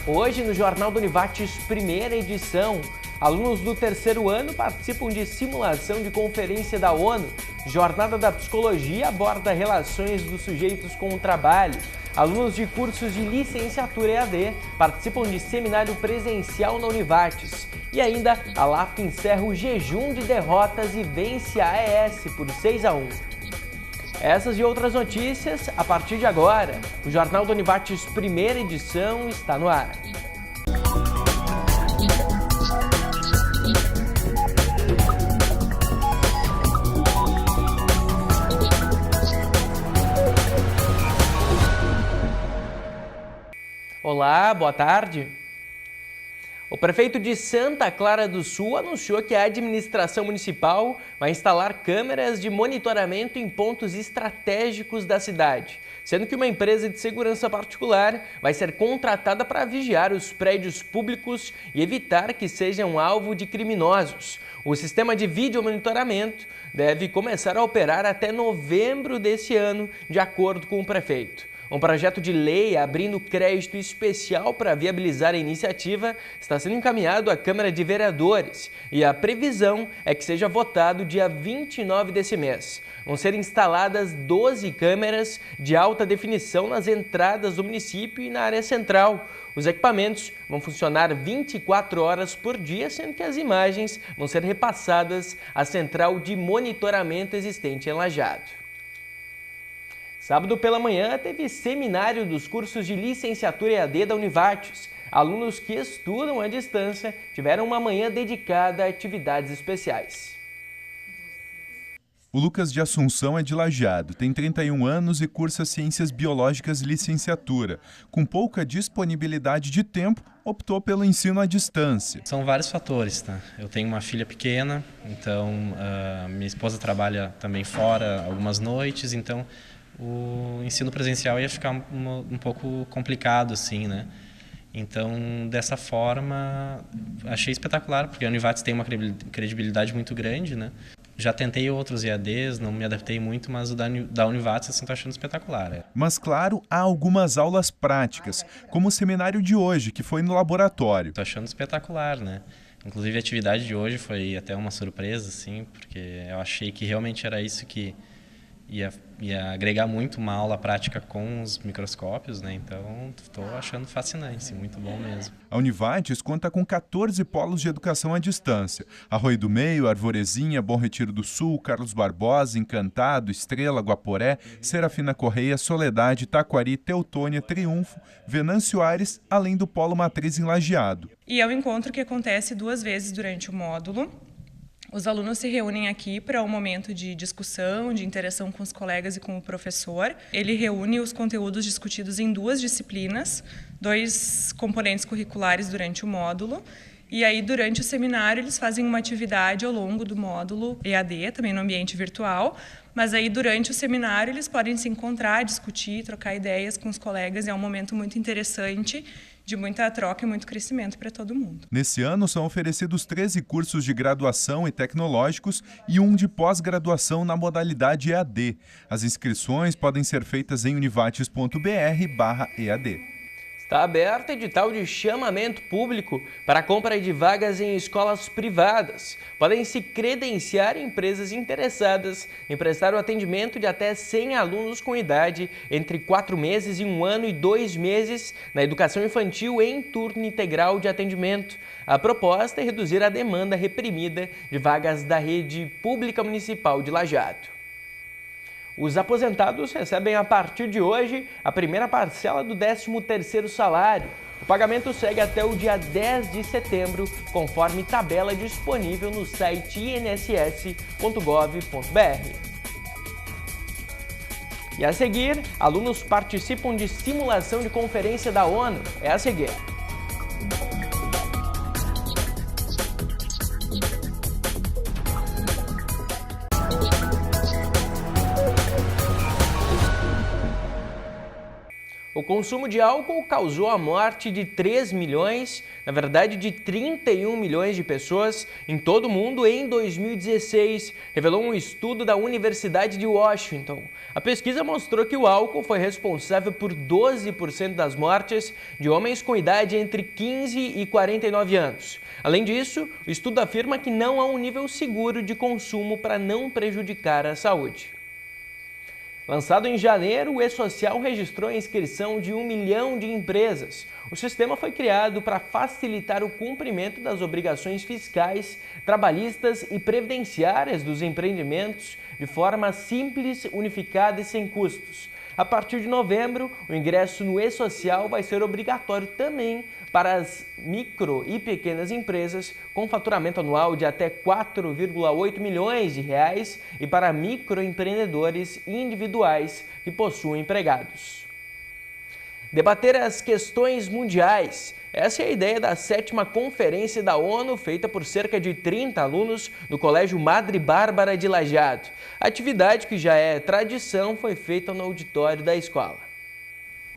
Hoje, no Jornal do Univates, primeira edição, alunos do terceiro ano participam de simulação de conferência da ONU. Jornada da Psicologia aborda relações dos sujeitos com o trabalho. Alunos de cursos de licenciatura EAD participam de seminário presencial na Univates. E ainda, a LAFT encerra o jejum de derrotas e vence a AES por 6-1. Essas e outras notícias a partir de agora. O Jornal do Univates, primeira edição, está no ar. Olá, boa tarde. O prefeito de Santa Clara do Sul anunciou que a administração municipal vai instalar câmeras de monitoramento em pontos estratégicos da cidade, sendo que uma empresa de segurança particular vai ser contratada para vigiar os prédios públicos e evitar que sejam alvo de criminosos. O sistema de videomonitoramento deve começar a operar até novembro desse ano, de acordo com o prefeito. Um projeto de lei abrindo crédito especial para viabilizar a iniciativa está sendo encaminhado à Câmara de Vereadores e a previsão é que seja votado dia 29 desse mês. Vão ser instaladas 12 câmeras de alta definição nas entradas do município e na área central. Os equipamentos vão funcionar 24 horas por dia, sendo que as imagens vão ser repassadas à central de monitoramento existente em Lajeado. Sábado pela manhã teve seminário dos cursos de licenciatura EAD da Univates. Alunos que estudam à distância tiveram uma manhã dedicada a atividades especiais. O Lucas de Assunção é de Lajeado, tem 31 anos e cursa Ciências Biológicas e Licenciatura. Com pouca disponibilidade de tempo, optou pelo ensino à distância. São vários fatores, tá? Eu tenho uma filha pequena, então minha esposa trabalha também fora algumas noites, então o ensino presencial ia ficar um pouco complicado, assim, né? Então, dessa forma, achei espetacular, porque a Univates tem uma credibilidade muito grande, né? Já tentei outros EADs, não me adaptei muito, mas o da Univates, assim, estou achando espetacular. Mas, claro, há algumas aulas práticas, como o seminário de hoje, que foi no laboratório. Estou achando espetacular, né? Inclusive, a atividade de hoje foi até uma surpresa, assim, porque eu achei que realmente era isso que ia agregar muito uma aula prática com os microscópios, né? Então, estou achando fascinante, muito bom mesmo. A Univates conta com 14 polos de educação à distância. Arroio do Meio, Arvorezinha, Bom Retiro do Sul, Carlos Barbosa, Encantado, Estrela, Guaporé, Serafina Correia, Soledade, Taquari, Teutônia, Triunfo, Venâncio Aires, além do polo matriz em Lajeado. E é um encontro que acontece 2 vezes durante o módulo. Os alunos se reúnem aqui para um momento de discussão, de interação com os colegas e com o professor. Ele reúne os conteúdos discutidos em 2 disciplinas, 2 componentes curriculares durante o módulo. E aí, durante o seminário, eles fazem uma atividade ao longo do módulo EAD, também no ambiente virtual. Mas aí, durante o seminário, eles podem se encontrar, discutir, trocar ideias com os colegas. É um momento muito interessante, de muita troca e muito crescimento para todo mundo. Nesse ano são oferecidos 13 cursos de graduação e tecnológicos e um de pós-graduação na modalidade EAD. As inscrições podem ser feitas em univates.br/EAD. Está aberto edital de chamamento público para a compra de vagas em escolas privadas. Podem se credenciar empresas interessadas em prestar o atendimento de até 100 alunos com idade entre 4 meses e 1 ano e 2 meses na educação infantil em turno integral de atendimento. A proposta é reduzir a demanda reprimida de vagas da rede pública municipal de Lajeado. Os aposentados recebem a partir de hoje a primeira parcela do 13º salário. O pagamento segue até o dia 10 de setembro, conforme tabela disponível no site inss.gov.br. E a seguir, alunos participam de simulação de conferência da ONU. É a seguir. O O consumo de álcool causou a morte de 3 milhões, na verdade de 31 milhões de pessoas em todo o mundo em 2016, revelou um estudo da Universidade de Washington. A pesquisa mostrou que o álcool foi responsável por 12% das mortes de homens com idade entre 15 e 49 anos. Além disso, o estudo afirma que não há um nível seguro de consumo para não prejudicar a saúde. Lançado em janeiro, o E-Social registrou a inscrição de 1 milhão de empresas. O sistema foi criado para facilitar o cumprimento das obrigações fiscais, trabalhistas e previdenciárias dos empreendimentos de forma simples, unificada e sem custos. A partir de novembro, o ingresso no E-Social vai ser obrigatório também para as micro e pequenas empresas com faturamento anual de até 4,8 milhões de reais e para microempreendedores individuais que possuem empregados. Debater as questões mundiais. Essa é a ideia da 7ª Conferência da ONU, feita por cerca de 30 alunos do Colégio Madre Bárbara de Lajeado. A atividade, que já é tradição, foi feita no auditório da escola.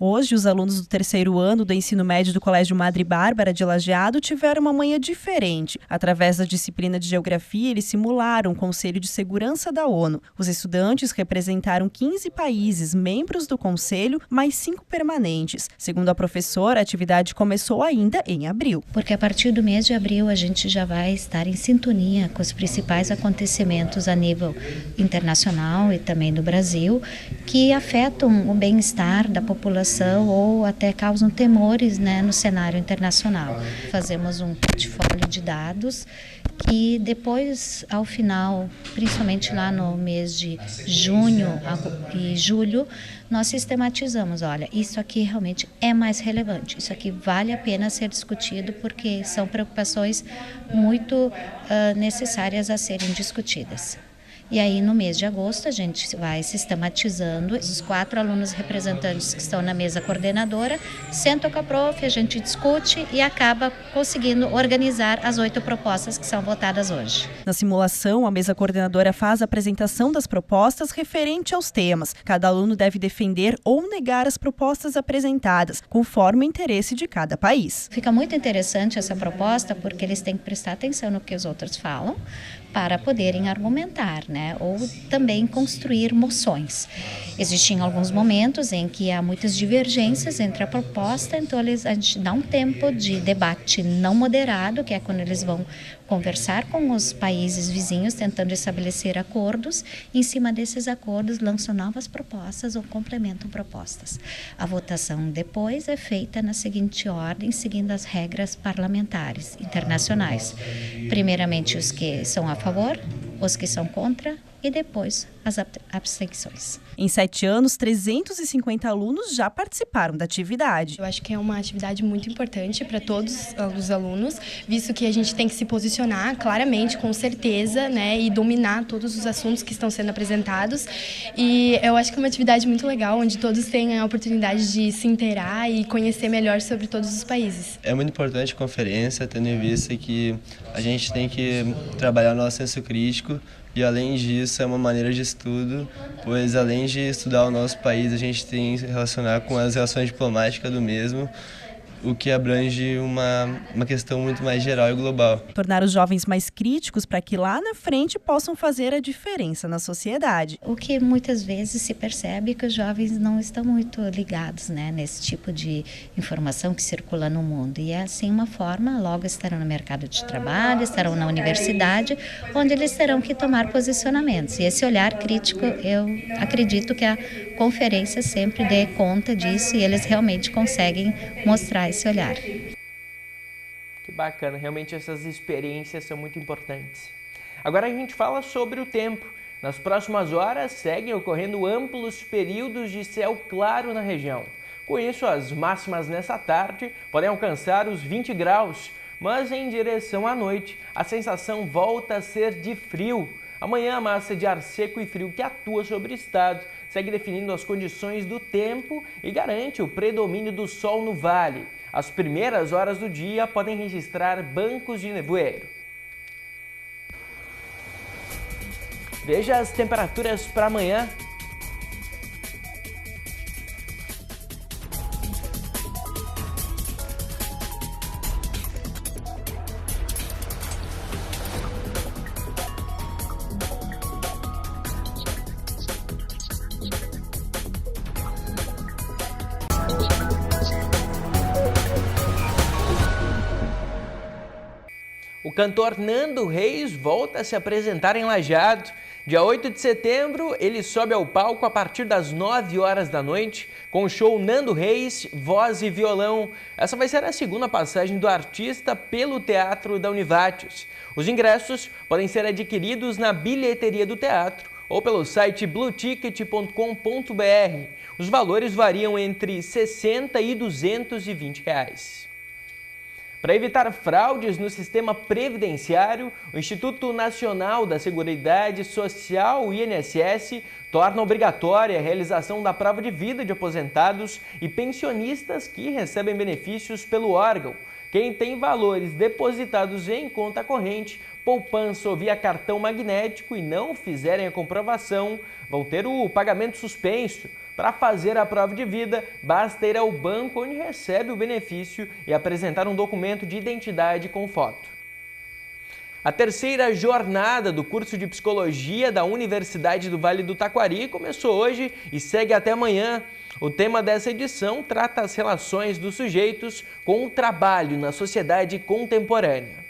Hoje, os alunos do 3º ano do ensino médio do Colégio Madre Bárbara de Lajeado tiveram uma manhã diferente. Através da disciplina de Geografia, eles simularam o Conselho de Segurança da ONU. Os estudantes representaram 15 países, membros do Conselho, mais 5 permanentes. Segundo a professora, a atividade começou ainda em abril. Porque a partir do mês de abril a gente já vai estar em sintonia com os principais acontecimentos a nível internacional e também do Brasil, que afetam o bem-estar da população ou até causam temores, no cenário internacional. Fazemos um portfólio de dados que depois, ao final, principalmente lá no mês de junho e julho, nós sistematizamos, olha, isso aqui realmente é mais relevante, isso aqui vale a pena ser discutido porque são preocupações muito necessárias a serem discutidas. E aí, no mês de agosto, a gente vai sistematizando. Os 4 alunos representantes que estão na mesa coordenadora sentam com a prof, a gente discute e acaba conseguindo organizar as 8 propostas que são votadas hoje. Na simulação, a mesa coordenadora faz a apresentação das propostas referente aos temas. Cada aluno deve defender ou negar as propostas apresentadas, conforme o interesse de cada país. Fica muito interessante essa proposta porque eles têm que prestar atenção no que os outros falam para poderem argumentar, ou também construir moções. Existem alguns momentos em que há muitas divergências entre a proposta, então a gente dá um tempo de debate não moderado, que é quando eles vão conversar com os países vizinhos, tentando estabelecer acordos. Em cima desses acordos, lançam novas propostas ou complementam propostas. A votação depois é feita na seguinte ordem, seguindo as regras parlamentares internacionais. Primeiramente, os que são a favor, os que são contra e depois as abstenções. Em 7 anos, 350 alunos já participaram da atividade. Eu acho que é uma atividade muito importante para todos os alunos, visto que a gente tem que se posicionar claramente, com certeza, e dominar todos os assuntos que estão sendo apresentados. E eu acho que é uma atividade muito legal, onde todos têm a oportunidade de se inteirar e conhecer melhor sobre todos os países. É muito importante a conferência, tendo em vista que a gente tem que trabalhar o nosso senso crítico. E além disso, é uma maneira de estudo, pois além de estudar o nosso país, a gente tem que se relacionar com as relações diplomáticas do mesmo, o que abrange uma questão muito mais geral e global. Tornar os jovens mais críticos para que lá na frente possam fazer a diferença na sociedade. O que muitas vezes se percebe é que os jovens não estão muito ligados nesse tipo de informação que circula no mundo. E é assim uma forma, logo estarão no mercado de trabalho, estarão na universidade, onde eles terão que tomar posicionamentos. E esse olhar crítico, eu acredito que a conferência sempre dê conta disso e eles realmente conseguem mostrar esse olhar. Que bacana, realmente essas experiências são muito importantes. Agora a gente fala sobre o tempo. Nas próximas horas seguem ocorrendo amplos períodos de céu claro na região. Com isso, as máximas nessa tarde podem alcançar os 20 graus, mas em direção à noite a sensação volta a ser de frio. Amanhã a massa de ar seco e frio que atua sobre o estado segue definindo as condições do tempo e garante o predomínio do sol no vale. As primeiras horas do dia podem registrar bancos de nevoeiro. Veja as temperaturas para amanhã. cantor Nando Reis volta a se apresentar em Lajeado. Dia 8 de setembro, ele sobe ao palco a partir das 9 horas da noite com o show Nando Reis, Voz e Violão. Essa vai ser a segunda passagem do artista pelo Teatro da Univates. Os ingressos podem ser adquiridos na bilheteria do teatro ou pelo site blueticket.com.br. Os valores variam entre R$ 60 e R$ 220. Para evitar fraudes no sistema previdenciário, o Instituto Nacional da Seguridade Social, o INSS, torna obrigatória a realização da prova de vida de aposentados e pensionistas que recebem benefícios pelo órgão. Quem tem valores depositados em conta corrente, poupança ou via cartão magnético e não fizerem a comprovação, vão ter o pagamento suspenso. Para fazer a prova de vida, basta ir ao banco onde recebe o benefício e apresentar um documento de identidade com foto. A terceira jornada do curso de Psicologia da Universidade do Vale do Taquari começou hoje e segue até amanhã. O tema dessa edição trata as relações dos sujeitos com o trabalho na sociedade contemporânea.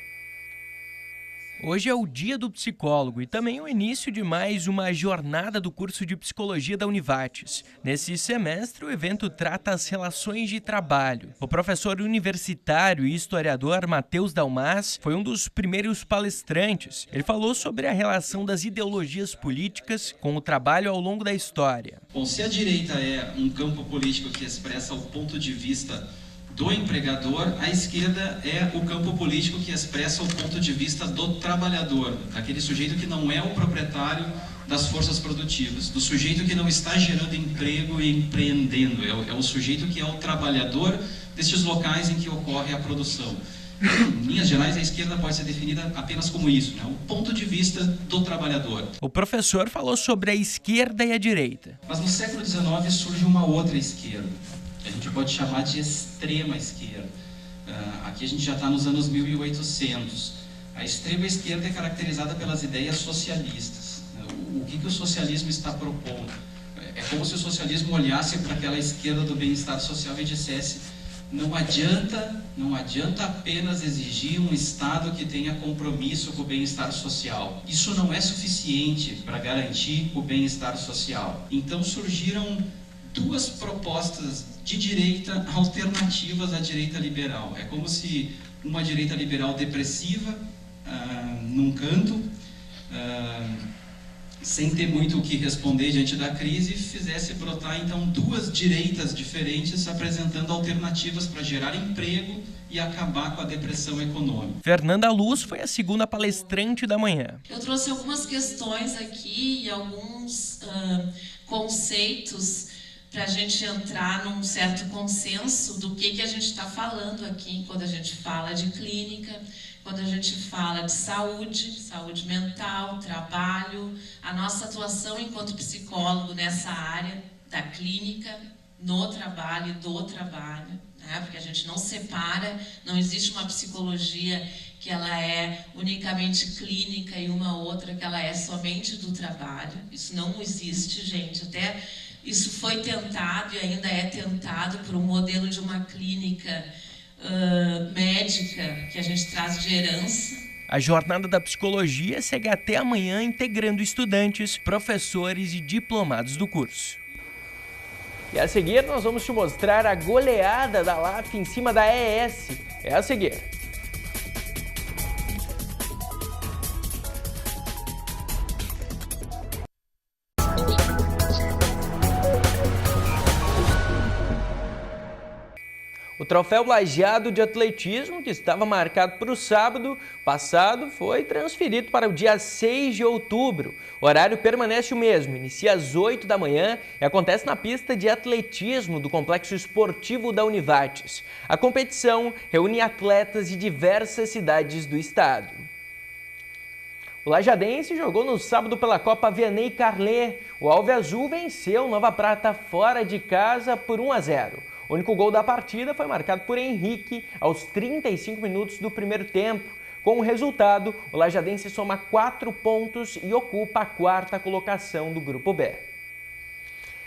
Hoje é o Dia do Psicólogo e também o início de mais uma jornada do curso de Psicologia da Univates. Nesse semestre, o evento trata as relações de trabalho. O professor universitário e historiador Matheus Dalmas foi um dos primeiros palestrantes. Ele falou sobre a relação das ideologias políticas com o trabalho ao longo da história. Bom, se a direita é um campo político que expressa o ponto de vista do empregador, a esquerda é o campo político que expressa o ponto de vista do trabalhador, daquele sujeito que não é o proprietário das forças produtivas, do sujeito que não está gerando emprego e empreendendo, é o sujeito que é o trabalhador destes locais em que ocorre a produção. Em linhas gerais, a esquerda pode ser definida apenas como isso, né? O ponto de vista do trabalhador. O professor falou sobre a esquerda e a direita. Mas no século XIX surge uma outra esquerda. A gente pode chamar de extrema esquerda. Aqui a gente já está nos anos 1800. A extrema esquerda é caracterizada pelas ideias socialistas. O que o socialismo está propondo? É como se o socialismo olhasse para aquela esquerda do bem-estar social e dissesse: não adianta apenas exigir um Estado que tenha compromisso com o bem-estar social. Isso não é suficiente para garantir o bem-estar social. Então surgiram duas propostas de direita alternativas à direita liberal. É como se uma direita liberal depressiva, num canto, sem ter muito o que responder diante da crise, fizesse brotar então duas direitas diferentes apresentando alternativas para gerar emprego e acabar com a depressão econômica. Fernanda Luz foi a segunda palestrante da manhã. Eu trouxe algumas questões aqui e alguns conceitos para a gente entrar num certo consenso do que a gente está falando aqui quando a gente fala de clínica, quando a gente fala de saúde mental, trabalho, a nossa atuação enquanto psicólogo nessa área da clínica, no trabalho e do trabalho, né? Porque a gente não separa, não existe uma psicologia que ela é unicamente clínica e uma outra que ela é somente do trabalho. Isso não existe, gente. Até isso foi tentado e ainda é tentado por um modelo de uma clínica médica que a gente traz de herança. A jornada da psicologia segue até amanhã, integrando estudantes, professores e diplomados do curso. E a seguir nós vamos te mostrar a goleada da LAF em cima da ES. É a seguir. O troféu Lajeado de atletismo, que estava marcado para o sábado passado, foi transferido para o dia 6 de outubro. O horário permanece o mesmo, inicia às 8 da manhã e acontece na pista de atletismo do Complexo Esportivo da Univates. A competição reúne atletas de diversas cidades do estado. O lajadense jogou no sábado pela Copa Vianney Carlet. O Alviazul venceu Nova Prata fora de casa por 1-0. O único gol da partida foi marcado por Henrique aos 35 minutos do primeiro tempo. Com o resultado, o lajadense soma 4 pontos e ocupa a 4ª colocação do Grupo B.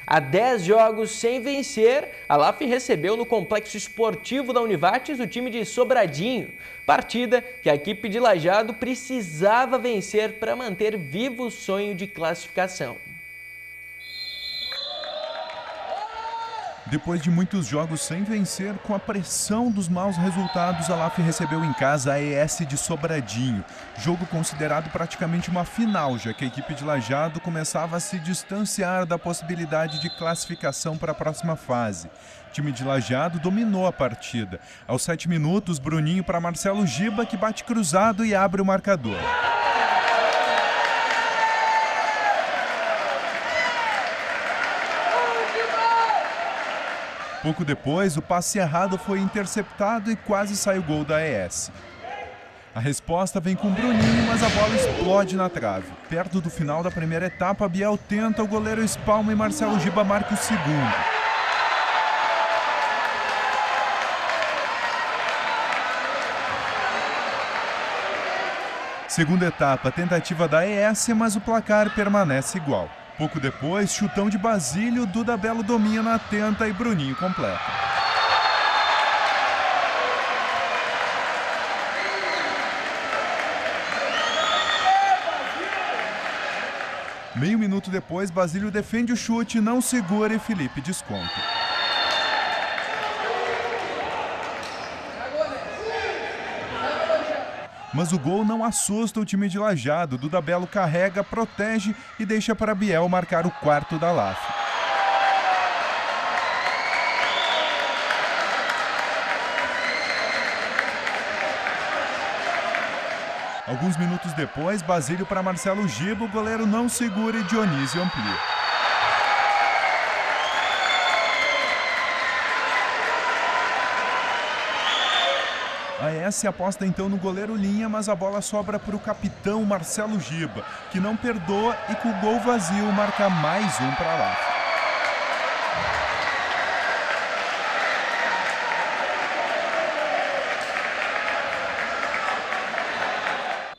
A 10 jogos sem vencer, a LAF recebeu no Complexo Esportivo da Univates o time de Sobradinho. Partida que a equipe de Lajeado precisava vencer para manter vivo o sonho de classificação. Depois de muitos jogos sem vencer, com a pressão dos maus resultados, a LAF recebeu em casa a ES de Sobradinho. Jogo considerado praticamente uma final, já que a equipe de Lajeado começava a se distanciar da possibilidade de classificação para a próxima fase. O time de Lajeado dominou a partida. Aos 7 minutos, Bruninho para Marcelo Giba, que bate cruzado e abre o marcador. Pouco depois, o passe errado foi interceptado e quase saiu gol da ES. A resposta vem com Bruninho, mas a bola explode na trave. Perto do final da primeira etapa, Biel tenta, o goleiro espalma e Marcelo Giba marca o segundo. Segunda etapa, tentativa da ES, mas o placar permanece igual. Pouco depois, chutão de Basílio, Duda Belo domina, tenta e Bruninho completa. Meio minuto depois, Basílio defende o chute, não segura e Felipe desconta. Mas o gol não assusta o time de Lajeado. Duda Belo carrega, protege e deixa para Biel marcar o quarto da LAF. Alguns minutos depois, Basílio para Marcelo Giba, o goleiro não segura e Dionísio amplia. A ES aposta então no goleiro Linha, mas a bola sobra para o capitão Marcelo Giba, que não perdoa e com o gol vazio marca mais um para lá.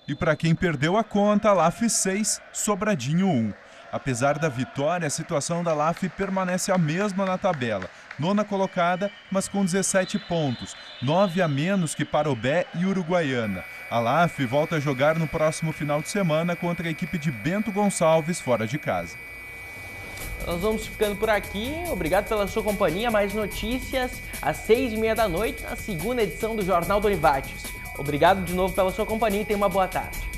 E para quem perdeu a conta, LAF 6, Sobradinho 1. Apesar da vitória, a situação da LAF permanece a mesma na tabela. Nona colocada, mas com 17 pontos, 9 a menos que Parobé e Uruguaiana. A LAF volta a jogar no próximo final de semana contra a equipe de Bento Gonçalves, fora de casa. Nós vamos ficando por aqui. Obrigado pela sua companhia. Mais notícias às 6h30 da noite, na segunda edição do Jornal do Univates. Obrigado de novo pela sua companhia e tenha uma boa tarde.